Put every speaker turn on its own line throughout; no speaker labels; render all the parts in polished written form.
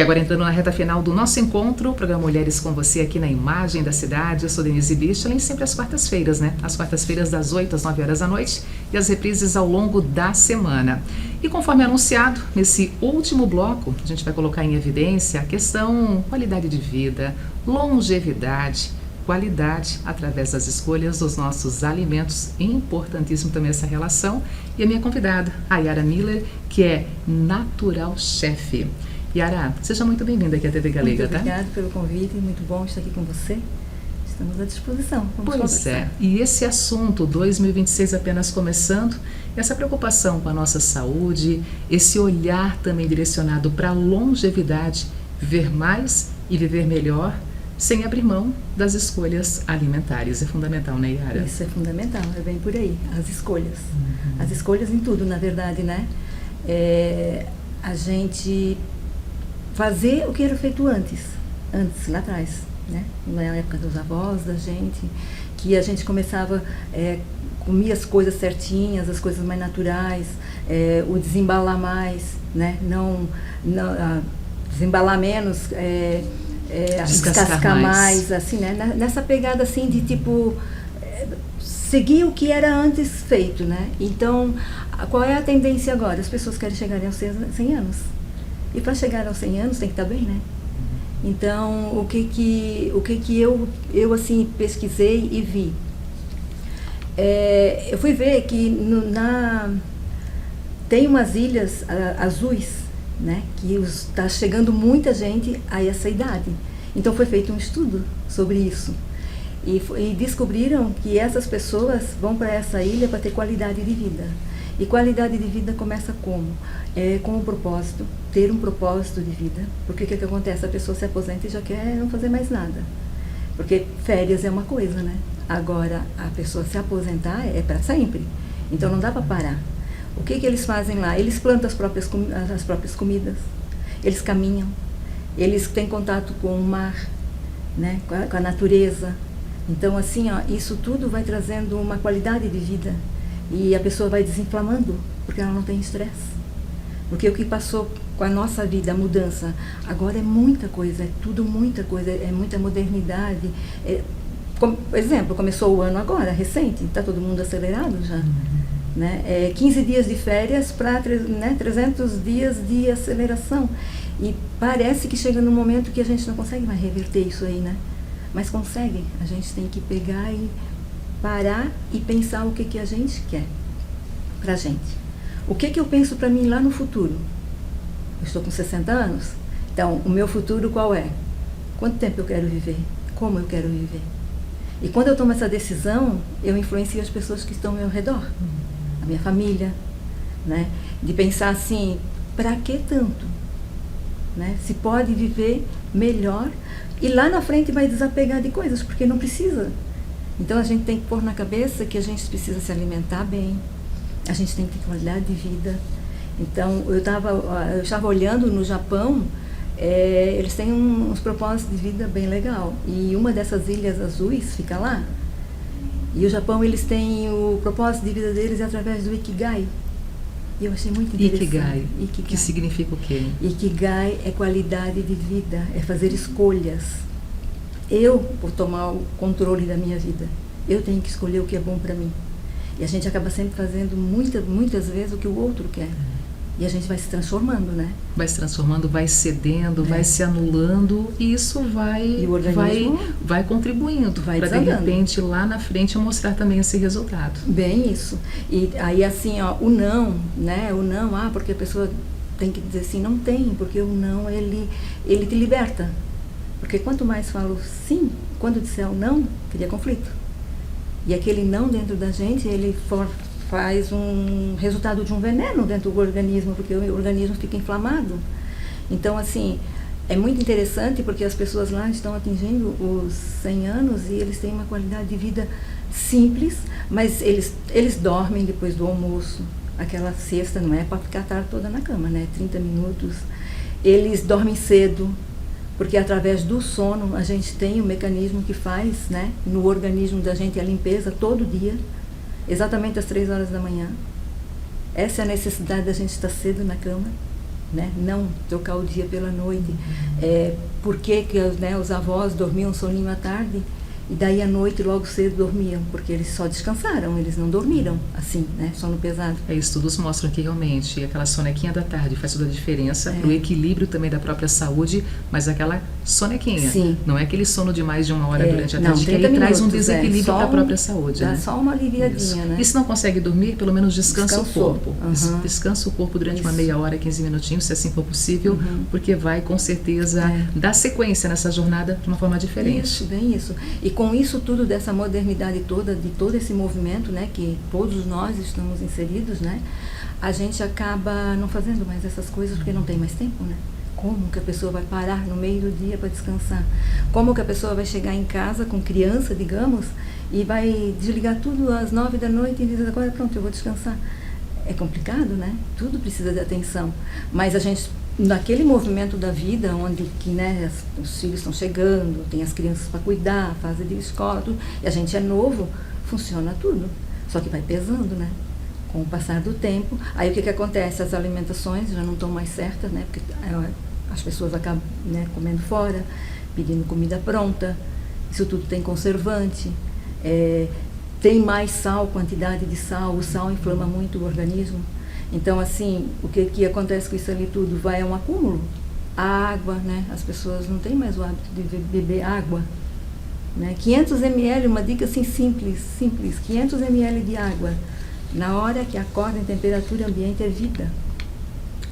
E agora entrando na reta final do nosso encontro, o programa Mulheres com Você aqui na Imagem da Cidade. Eu sou Denise Bichelin, sempre às quartas-feiras, né? Às quartas-feiras das 8 às 9 horas da noite e as reprises ao longo da semana. E conforme anunciado, nesse último bloco, a gente vai colocar em evidência a questão qualidade de vida, longevidade, qualidade através das escolhas dos nossos alimentos. Importantíssimo também essa relação. E a minha convidada, a Yara Miller, que é Natural Chef. Yara, seja muito bem-vinda aqui à TV Galega,
muito obrigada pelo convite, muito bom estar aqui com você. Estamos à disposição. Vamos conversar.
É, e esse assunto, 2026 apenas começando, essa preocupação com a nossa saúde, esse olhar também direcionado para a longevidade, viver mais e viver melhor, sem abrir mão das escolhas alimentares. É fundamental, né, Yara?
Isso é fundamental, é bem por aí, as escolhas. As escolhas em tudo, na verdade, né? A gente fazer o que era feito antes, lá atrás, né? Na época dos avós da gente, que a gente começava, comia as coisas certinhas, as coisas mais naturais, o desembalar mais, né? Não desembalar menos, descascar mais, assim, né? Nessa pegada assim de tipo seguir o que era antes feito, né? Então, qual é a tendência agora? As pessoas querem chegar aos 100 anos. E para chegar aos 100 anos tem que estar bem, né? Então, o que eu assim pesquisei e vi? Eu fui ver que tem umas ilhas azuis, né? Que está chegando muita gente a essa idade. Então foi feito um estudo sobre isso. E descobriram que essas pessoas vão para essa ilha para ter qualidade de vida. E qualidade de vida começa como? Com o propósito, ter um propósito de vida. Porque o que acontece? A pessoa se aposenta e já quer não fazer mais nada. Porque férias é uma coisa, né? Agora, a pessoa se aposentar é para sempre. Então não dá para parar. O que eles fazem lá? Eles plantam as próprias comidas, eles caminham, eles têm contato com o mar, né? Com a natureza. Então, assim, ó, isso tudo vai trazendo uma qualidade de vida. E a pessoa vai desinflamando, porque ela não tem estresse. Porque o que passou com a nossa vida, a mudança, agora é muita coisa, é tudo muita coisa, é muita modernidade. Por exemplo, começou o ano agora, recente, está todo mundo acelerado já. Né? 15 dias de férias para 300 dias de aceleração. E parece que chega num momento que a gente não consegue mais reverter isso aí, né? Mas consegue, a gente tem que pegar e parar e pensar o que a gente quer pra gente. O que eu penso pra mim lá no futuro? Eu estou com 60 anos, então o meu futuro qual é? Quanto tempo eu quero viver? Como eu quero viver? E quando eu tomo essa decisão, eu influencio as pessoas que estão ao meu redor, a minha família, né? De pensar assim, pra que tanto? Né? Se pode viver melhor e lá na frente vai desapegar de coisas, porque não precisa. Então a gente tem que pôr na cabeça que a gente precisa se alimentar bem, a gente tem que ter qualidade de vida. Então eu estava olhando no Japão, eles têm uns propósitos de vida bem legal. E uma dessas ilhas azuis fica lá. E o Japão, eles têm o propósito de vida deles através do Ikigai. E eu achei muito interessante.
Ikigai. Que significa o quê?
Ikigai é qualidade de vida, é fazer escolhas. Eu vou tomar o controle da minha vida. Eu tenho que escolher o que é bom para mim. E a gente acaba sempre fazendo muitas vezes o que o outro quer. E a gente vai se transformando, né?
Vai se transformando, vai cedendo, vai se anulando e isso vai contribuindo para de repente lá na frente mostrar também esse resultado.
Bem isso. E aí assim, ó, o não, né? O não, porque a pessoa tem que dizer assim, não tem, porque o não, ele te liberta. Porque quanto mais falo sim, quando disser o não, cria conflito. E aquele não dentro da gente, ele faz um resultado de um veneno dentro do organismo, porque o organismo fica inflamado. Então, assim, é muito interessante porque as pessoas lá estão atingindo os 100 anos e eles têm uma qualidade de vida simples, mas eles dormem depois do almoço. Aquela siesta não é para ficar a tarde toda na cama, né? 30 minutos. Eles dormem cedo, porque através do sono a gente tem um mecanismo que faz, né, no organismo da gente a limpeza todo dia, exatamente às 3 horas da manhã. Essa é a necessidade da gente estar cedo na cama. né? Não trocar o dia pela noite. Por que né, os avós dormiam soninho à tarde e daí à noite logo cedo dormiam? Porque eles só descansaram, eles não dormiram assim, né? Sono pesado.
Estudos mostram que realmente aquela sonequinha da tarde faz toda a diferença para o equilíbrio também da própria saúde, mas aquela sonequinha,
sim,
não é aquele sono de mais de 1 hora durante a
não,
tarde, que ele traz um desequilíbrio para a própria saúde.
Dá
né?
só uma aliviadinha, né?
E se não consegue dormir, pelo menos descansa o corpo.
Descansa
o corpo durante uma meia hora, 15 minutinhos, se assim for possível, porque vai com certeza dar sequência nessa jornada de uma forma diferente.
Isso, bem isso. E com isso tudo, dessa modernidade toda, de todo esse movimento, né, que todos nós estamos inseridos, né, a gente acaba não fazendo mais essas coisas porque não tem mais tempo, né? Como que a pessoa vai parar no meio do dia para descansar? Como que a pessoa vai chegar em casa com criança, digamos, e vai desligar tudo às 9 da noite e diz, agora pronto, eu vou descansar? É complicado, né? Tudo precisa de atenção. Mas a gente, naquele movimento da vida, onde que, né, os filhos estão chegando, tem as crianças para cuidar, fase de escola, tudo, e a gente é novo, funciona tudo. Só que vai pesando, né? Com o passar do tempo. Aí o que acontece? As alimentações já não estão mais certas, né? Porque as pessoas acabam, né, comendo fora, pedindo comida pronta. Isso tudo tem conservante. Tem mais sal, quantidade de sal. O sal inflama muito o organismo. Então, assim, o que acontece com isso ali tudo? Vai a um acúmulo. A água, né? As pessoas não têm mais o hábito de beber água. Né? 500 ml, uma dica assim simples, 500 ml de água. Na hora que acorda em temperatura ambiente é vida.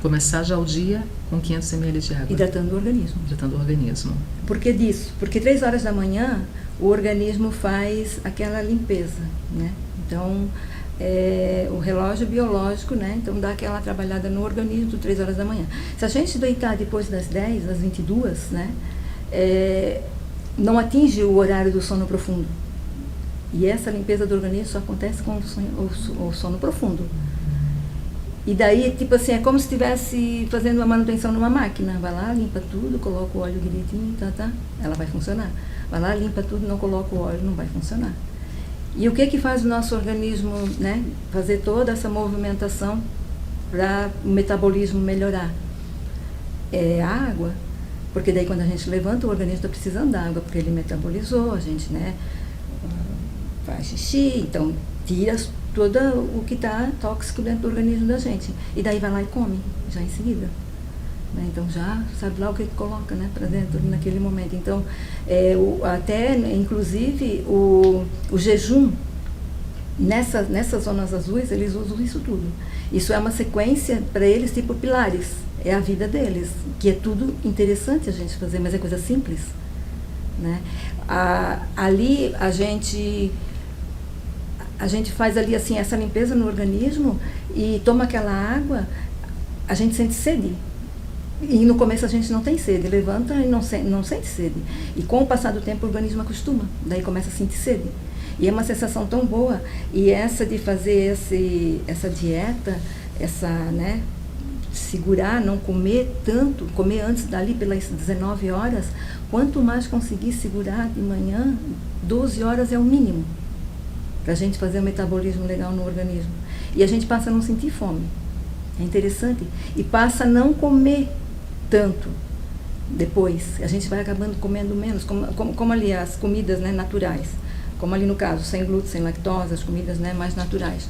Começar já o dia com 500 ml de água.
Hidratando o organismo.
Hidratando o organismo.
Por que disso? Porque 3 horas da manhã o organismo faz aquela limpeza, né? Então, o relógio biológico, né? Então dá aquela trabalhada no organismo 3 horas da manhã. Se a gente deitar depois das 10, das 22, né? Não atinge o horário do sono profundo. E essa limpeza do organismo só acontece com o sono profundo. E daí, tipo assim, é como se estivesse fazendo uma manutenção numa máquina. Vai lá, limpa tudo, coloca o óleo direitinho, ela vai funcionar. Vai lá, limpa tudo, não coloca o óleo, não vai funcionar. E o que faz o nosso organismo, né, fazer toda essa movimentação para o metabolismo melhorar? É a água. Porque daí quando a gente levanta, o organismo está precisando da água, porque ele metabolizou, a gente, né, faz xixi, então tira todo o que está tóxico dentro do organismo da gente. E daí vai lá e come, já em seguida. Né? Então já sabe lá o que coloca, né, para dentro naquele momento. Então, até, inclusive, o jejum, nessas zonas azuis, eles usam isso tudo. Isso é uma sequência para eles, tipo pilares. É a vida deles, que é tudo interessante a gente fazer, mas é coisa simples. Né? Ali a gente faz ali assim essa limpeza no organismo e toma aquela água, a gente sente sede. E no começo a gente não tem sede, levanta e não sente sede. E com o passar do tempo o organismo acostuma, daí começa a sentir sede. E é uma sensação tão boa. E essa de fazer essa dieta, né, segurar, não comer tanto, comer antes dali pelas 19 horas, quanto mais conseguir segurar de manhã, 12 horas é o mínimo para a gente fazer um metabolismo legal no organismo. E a gente passa a não sentir fome. É interessante. E passa a não comer tanto depois. A gente vai acabando comendo menos, como ali as comidas, né, naturais. Como ali no caso, sem glúten, sem lactose, as comidas, né, mais naturais.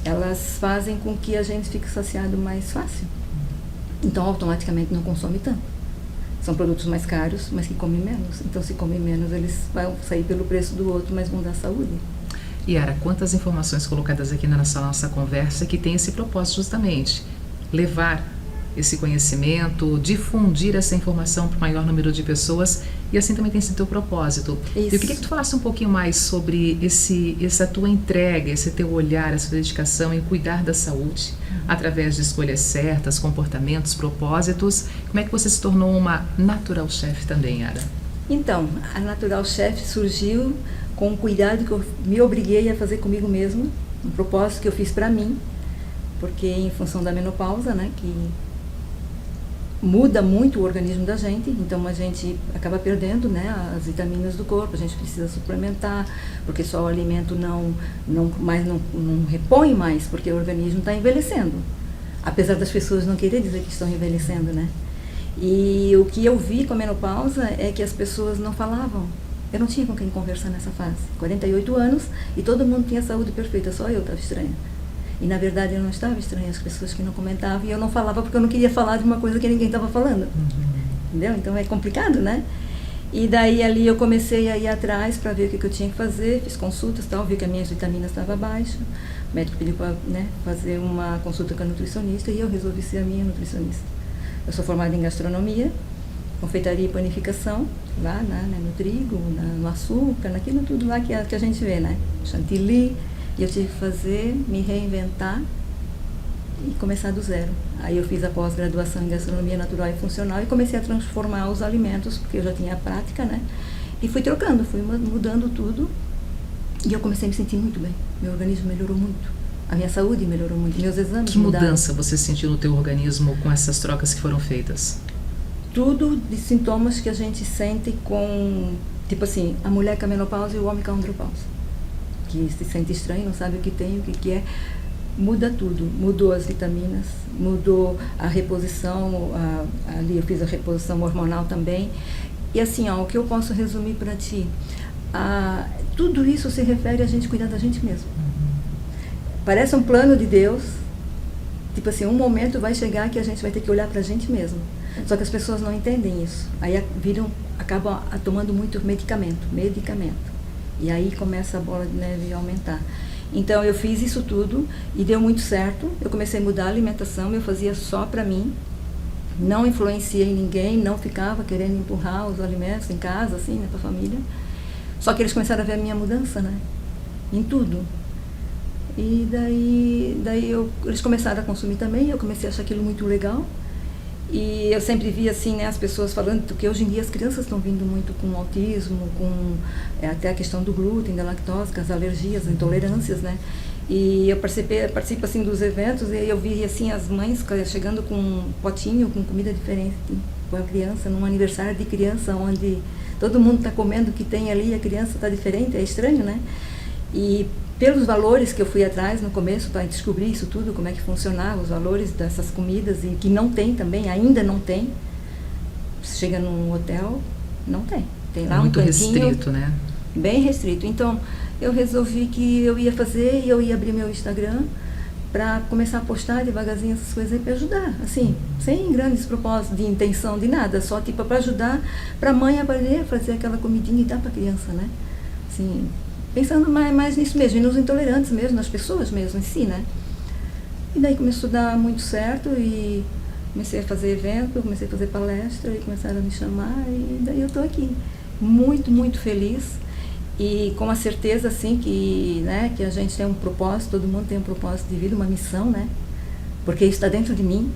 Elas fazem com que a gente fique saciado mais fácil. Então, automaticamente não consome tanto. São produtos mais caros, mas que comem menos. Então, se comem menos, eles vão sair pelo preço do outro, mas vão dar saúde.
Yara, quantas informações colocadas aqui na nossa conversa que tem esse propósito justamente, levar esse conhecimento, difundir essa informação para o maior número de pessoas, e assim também tem sido o teu propósito.
Isso.
Eu queria que tu falasse um pouquinho mais sobre essa tua entrega, esse teu olhar, essa dedicação em cuidar da saúde, através de escolhas certas, comportamentos, propósitos. Como é que você se tornou uma Natural Chef também, Yara?
Então, a Natural Chef surgiu com um cuidado que eu me obriguei a fazer comigo mesma, um propósito que eu fiz para mim, porque em função da menopausa, né, que muda muito o organismo da gente, então a gente acaba perdendo, né, as vitaminas do corpo, a gente precisa suplementar, porque só o alimento não repõe mais, porque o organismo está envelhecendo. apesar das pessoas não quererem dizer que estão envelhecendo, né? E o que eu vi com a menopausa é que as pessoas não falavam. Eu não tinha com quem conversar nessa fase. 48 anos e todo mundo tinha saúde perfeita, só eu estava estranha. E na verdade eu não estava estranha, as pessoas que não comentavam, e eu não falava porque eu não queria falar de uma coisa que ninguém estava falando. Entendeu? Então é complicado, né? E daí ali eu comecei a ir atrás para ver o que eu tinha que fazer, fiz consultas e tal, vi que as minhas vitaminas estavam baixas, o médico pediu para, né, fazer uma consulta com a nutricionista e eu resolvi ser a minha nutricionista. Eu sou formada em gastronomia, confeitaria e panificação, lá né, no trigo, no açúcar, naquilo tudo lá que a gente vê, né? Chantilly, e eu tive que fazer, me reinventar e começar do zero. Aí eu fiz a pós-graduação em gastronomia natural e funcional e comecei a transformar os alimentos, porque eu já tinha a prática, né? E fui trocando, fui mudando tudo e eu comecei a me sentir muito bem. Meu organismo melhorou muito, a minha saúde melhorou muito, meus exames
Que
mudaram.
mudança você sentiu no teu organismo com essas trocas que foram feitas?
Tudo de sintomas que a gente sente com, tipo assim, a mulher com a menopausa e o homem com a andropausa. Que se sente estranho, não sabe o que tem, o que é. Muda tudo, mudou as vitaminas, mudou a reposição, ali eu fiz a reposição hormonal também. E assim, ó, o que eu posso resumir para ti, tudo isso se refere a gente cuidar da gente mesmo. Parece um plano de Deus, tipo assim, um momento vai chegar que a gente vai ter que olhar para a gente mesmo. Só que as pessoas não entendem isso, aí acabam tomando muito medicamento. E aí começa a bola de neve a aumentar. Então eu fiz isso tudo e deu muito certo. Eu comecei a mudar a alimentação, eu fazia só para mim, não influenciei ninguém, não ficava querendo empurrar os alimentos em casa, assim, né, para a família. Só que eles começaram a ver a minha mudança, né, em tudo. E daí eles começaram a consumir também, eu comecei a achar aquilo muito legal. E eu sempre vi assim, né, as pessoas falando que hoje em dia as crianças estão vindo muito com autismo, com até a questão do glúten, da lactose, com as alergias, intolerâncias, né? E eu participo assim dos eventos e eu vi assim as mães chegando com um potinho com comida diferente para a criança, num aniversário de criança onde todo mundo está comendo o que tem ali e a criança está diferente, é estranho, né? E pelos valores que eu fui atrás no começo para descobrir isso tudo, como é que funcionava, os valores dessas comidas, e que não tem também, ainda não tem. Você chega num hotel, não tem. Tem lá
muito
um cantinho,
restrito, né?
Bem restrito. Então, eu resolvi que eu ia fazer e eu ia abrir meu Instagram para começar a postar devagarzinho essas coisas aí para ajudar, assim, sem grandes propósitos de intenção, de nada, só tipo para ajudar, para a mãe aprender a fazer aquela comidinha e dar para a criança, né? Assim, pensando mais nisso mesmo, e nos intolerantes mesmo, nas pessoas mesmo em si, né? E daí começou a dar muito certo e comecei a fazer evento, comecei a fazer palestra e começaram a me chamar e daí eu estou aqui, muito, muito feliz e com a certeza, assim, que, né, que a gente tem um propósito, todo mundo tem um propósito de vida, uma missão, né? Porque isso está dentro de mim,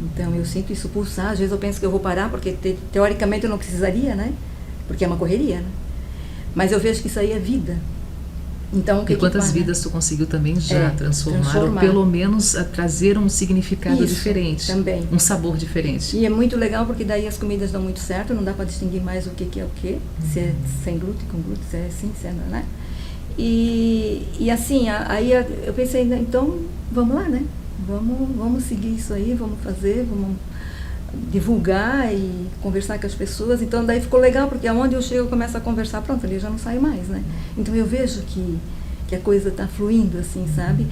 então eu sinto isso pulsar, às vezes eu penso que eu vou parar porque teoricamente eu não precisaria, né? Porque é uma correria, né? Mas eu vejo que isso aí é vida. Então,
e quantas vidas tu conseguiu também já transformar, ou pelo menos trazer um significado diferente,
também.
Um sabor diferente.
E é muito legal porque daí as comidas dão muito certo, não dá para distinguir mais o que é o que, se é sem glúten, com glúten, se é assim, se é não, né? E assim, aí eu pensei, então vamos lá, né? Vamos seguir isso aí, vamos fazer, vamos divulgar e conversar com as pessoas. Então daí ficou legal, porque aonde eu chego eu começo a conversar, pronto, ali eu já não saio mais, né? Então eu vejo que a coisa está fluindo, assim, sabe?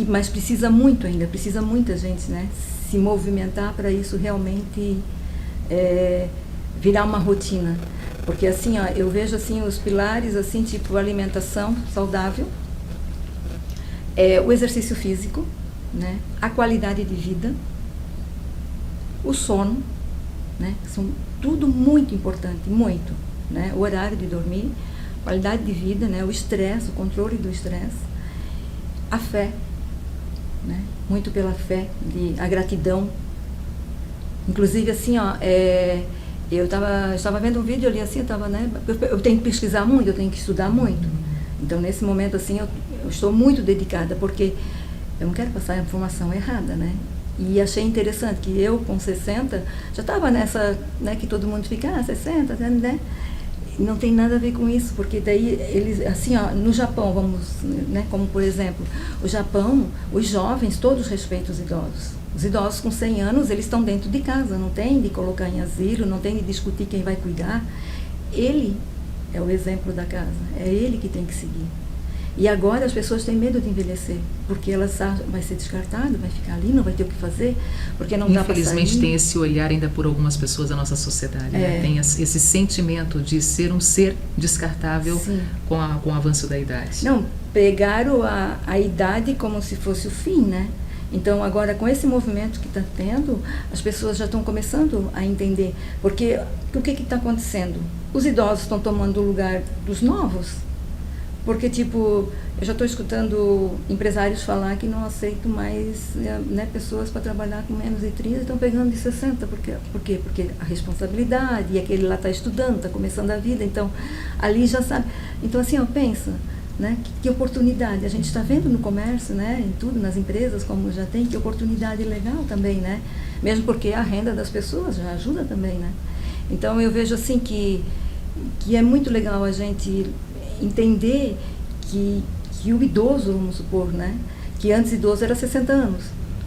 Mas precisa muito ainda, precisa muita gente, né? Se movimentar para isso realmente virar uma rotina. Porque assim, ó, eu vejo assim os pilares, assim, tipo alimentação saudável, o exercício físico, né? A qualidade de vida, o sono, né? São tudo muito importante, muito, né? O horário de dormir, qualidade de vida, né? O estresse, o controle do estresse, a fé, né? Muito pela fé, a gratidão. Inclusive assim, ó, eu estava vendo um vídeo ali assim, né? Eu tenho que pesquisar muito, eu tenho que estudar muito. Então nesse momento assim eu estou muito dedicada, porque eu não quero passar a informação errada, né? E achei interessante que eu, com 60, já estava nessa, né, que todo mundo fica, 60, né? Não tem nada a ver com isso, porque daí eles, assim, ó, no Japão, vamos, né, como por exemplo, o Japão, os jovens todos respeitam os idosos, Os idosos com 100 anos, eles estão dentro de casa, não tem de colocar em asilo, não tem de discutir quem vai cuidar. Ele é o exemplo da casa, é ele que tem que seguir. E agora as pessoas têm medo de envelhecer, porque elas acham, vai ser descartado, vai ficar ali, não vai ter o que fazer, porque não dá para sair.
Infelizmente tem esse olhar ainda por algumas pessoas da nossa sociedade, né? Tem esse sentimento de ser um ser descartável com o avanço da idade.
Não, pegaram a idade como se fosse o fim, né? Então, agora, com esse movimento que está tendo, as pessoas já estão começando a entender. Porque o que está acontecendo? Os idosos estão tomando o lugar dos novos. Porque, tipo, eu já estou escutando empresários falar que não aceitam mais, né, pessoas para trabalhar com menos de 30 e estão pegando de 60. Por quê? Porque a responsabilidade, e aquele lá está estudando, está começando a vida, então, ali já sabe. Então, assim, pensa, né, que oportunidade. A gente está vendo no comércio, né, em tudo, nas empresas, como já tem, que oportunidade legal também, né? Mesmo porque a renda das pessoas já ajuda também, né? Então, eu vejo, assim, que é muito legal a gente entender que o idoso, vamos supor, né, que antes idoso era 60 anos.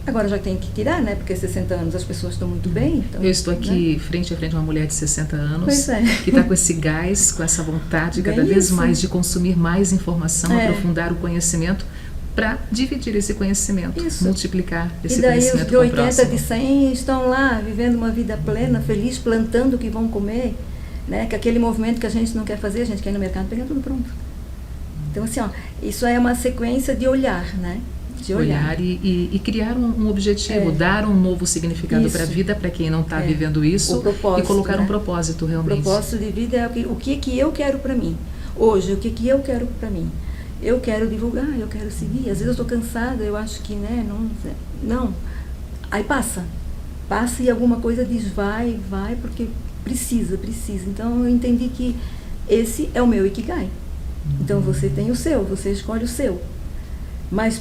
Agora já tem que tirar, né, porque 60 anos as pessoas estão muito bem. Então,
eu estou aqui,
né,
frente a frente a uma mulher de 60 anos, que está com esse gás, com essa vontade cada vez mais de consumir mais informação, aprofundar o conhecimento, para dividir esse conhecimento, multiplicar esse conhecimento com o próximo.
E daí os de 80, de 100 estão lá, vivendo uma vida plena, feliz, plantando o que vão comer, né? Que aquele movimento que a gente não quer fazer, a gente quer ir no mercado pegar tudo pronto. Então, assim, isso é uma sequência de olhar, né? De olhar
e criar um objetivo, dar um novo significado para a vida, para quem não está vivendo isso, e colocar um propósito realmente.
O propósito de vida é o que eu quero para mim. Hoje, o que eu quero para mim? Eu quero divulgar, eu quero seguir. Às vezes eu estou cansada, eu acho que, né, não. Aí passa e alguma coisa diz, vai, porque precisa. Então eu entendi que esse é o meu Ikigai. Então você tem o seu, você escolhe o seu. Mas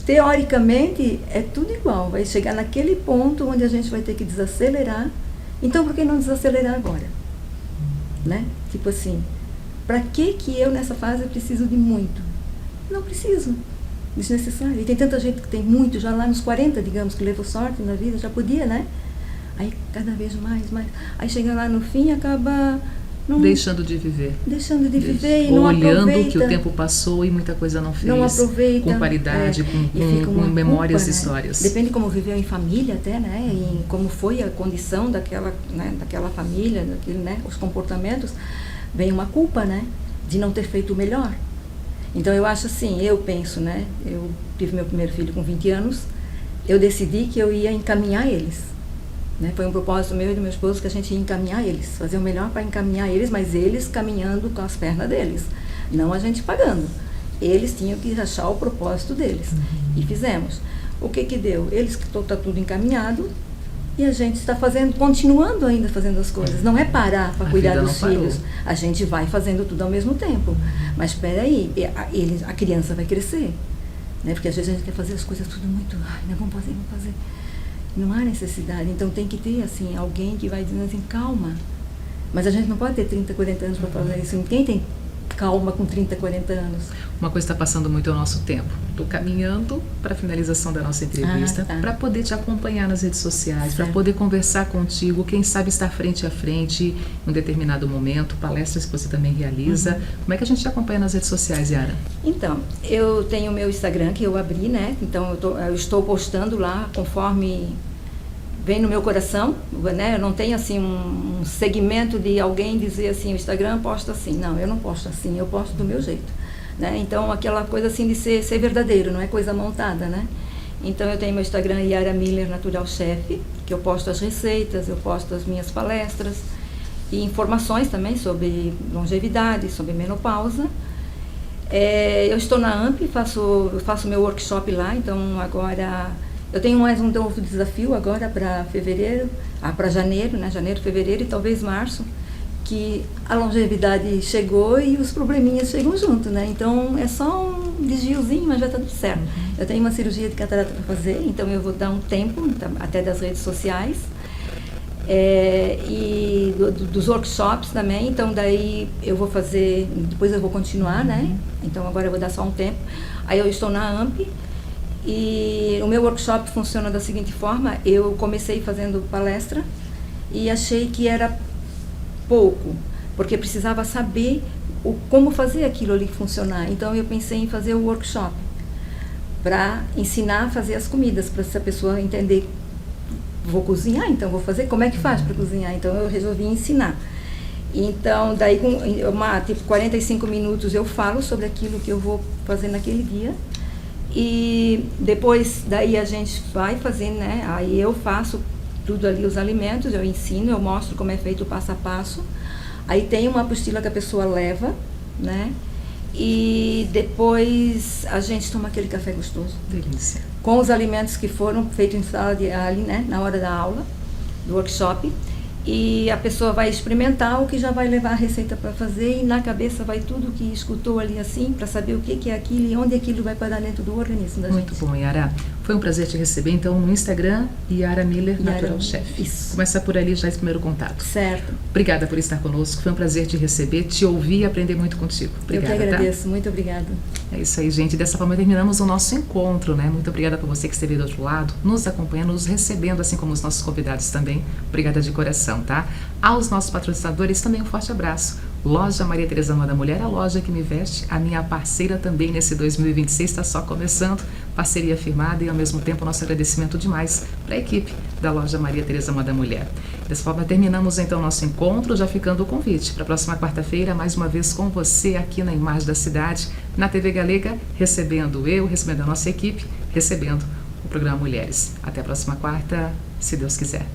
teoricamente é tudo igual, vai chegar naquele ponto onde a gente vai ter que desacelerar. Então por que não desacelerar agora? Né? Tipo assim, para que eu nessa fase preciso de muito? Não preciso. Desnecessário. E tem tanta gente que tem muito, já lá nos 40, digamos, que levou sorte na vida, já podia, né? Aí cada vez mais. Aí chega lá no fim e acaba
deixando de viver.
E não aproveita.
Olhando que o tempo passou e muita coisa não fez.
Não aproveita.
Com qualidade, com memórias e histórias.
Depende como viveu em família até, né? E como foi a condição daquela família, né? Os comportamentos. Vem uma culpa, né? De não ter feito o melhor. Então eu acho assim, eu penso, né? Eu tive meu primeiro filho com 20 anos. Eu decidi que eu ia encaminhar eles. Né? Foi um propósito meu e do meu esposo que a gente ia encaminhar eles, fazer o melhor para encaminhar eles, mas eles caminhando com as pernas deles, não a gente pagando. Eles tinham que achar o propósito deles. E fizemos. O que deu? Eles que está tudo encaminhado e a gente está continuando ainda fazendo as coisas. Não é parar para cuidar dos filhos. A gente vai fazendo tudo ao mesmo tempo. Mas espera aí, a criança vai crescer. Né? Porque às vezes a gente quer fazer as coisas tudo muito... Não, vamos fazer. Não há necessidade, então tem que ter assim, alguém que vai dizendo assim, calma. Mas a gente não pode ter 30, 40 anos para fazer isso. Quem tem calma com 30, 40 anos?
Uma coisa está passando muito ao nosso tempo. Estou caminhando para a finalização da nossa entrevista, para poder te acompanhar nas redes sociais, para poder conversar contigo, quem sabe estar frente a frente em um determinado momento, palestras que você também realiza. Como é que a gente te acompanha nas redes sociais, Yara?
Então, eu tenho o meu Instagram que eu abri, né? Então eu estou postando lá conforme vem no meu coração, né? Eu não tenho assim um segmento de alguém dizer assim, o Instagram posta assim. Não, eu não posto assim, eu posto do meu jeito, né? Então aquela coisa assim de ser verdadeiro, não é coisa montada, né? Então eu tenho meu Instagram Yara Miller Natural Chef, que eu posto as receitas, eu posto as minhas palestras e informações também sobre longevidade, sobre menopausa. Eu estou na AMP, eu faço meu workshop lá, então agora eu tenho mais um novo desafio agora para fevereiro, para janeiro, né? Janeiro, fevereiro e talvez março, que a longevidade chegou e os probleminhas chegam junto, né? Então é só um desviozinho, mas já está tudo certo. Eu tenho uma cirurgia de catarata para fazer, então eu vou dar um tempo, até das redes sociais, e dos workshops também, então daí eu vou fazer, depois eu vou continuar, né? Então agora eu vou dar só um tempo. Aí eu estou na AMP E o meu workshop funciona da seguinte forma: eu comecei fazendo palestra e achei que era pouco, porque precisava saber como fazer aquilo ali funcionar. Então eu pensei em fazer o workshop para ensinar a fazer as comidas, para essa pessoa entender, vou cozinhar, então vou fazer, como é que faz para cozinhar? Então eu resolvi ensinar. Então daí com tipo 45 minutos eu falo sobre aquilo que eu vou fazer naquele dia. E depois daí a gente vai fazendo, né? Aí eu faço tudo ali, os alimentos, eu ensino, eu mostro como é feito o passo a passo. Aí tem uma apostila que a pessoa leva, né? E depois a gente toma aquele café gostoso.
Delícia.
Com os alimentos que foram feitos em sala de ali, né? Na hora da aula, do workshop. E a pessoa vai experimentar o que já vai levar a receita para fazer, e na cabeça vai tudo que escutou ali assim, para saber o que é aquilo e onde aquilo vai parar dentro do organismo da gente.
Muito bom, Yara. Foi um prazer te receber, então, no Instagram, Yara Miller, Natural Chef.
Isso.
Começa por ali já esse primeiro contato.
Certo.
Obrigada por estar conosco, foi um prazer te receber, te ouvir e aprender muito contigo. Obrigada,
eu que agradeço,
tá?
Muito obrigada.
É isso aí, gente. Dessa forma terminamos o nosso encontro, né? Muito obrigada por você que esteve do outro lado, nos acompanhando, nos recebendo, assim como os nossos convidados também. Obrigada de coração, tá? Aos nossos patrocinadores também um forte abraço. Loja Maria Tereza Amada Mulher, a loja que me veste, a minha parceira também nesse 2026, está só começando, parceria firmada e ao mesmo tempo nosso agradecimento demais para a equipe da Loja Maria Tereza Amada Mulher. Dessa forma terminamos então nosso encontro, já ficando o convite para a próxima quarta-feira, mais uma vez com você aqui na Imagem da Cidade, na TV Galega, recebendo a nossa equipe, recebendo o programa Mulheres. Até a próxima quarta, se Deus quiser.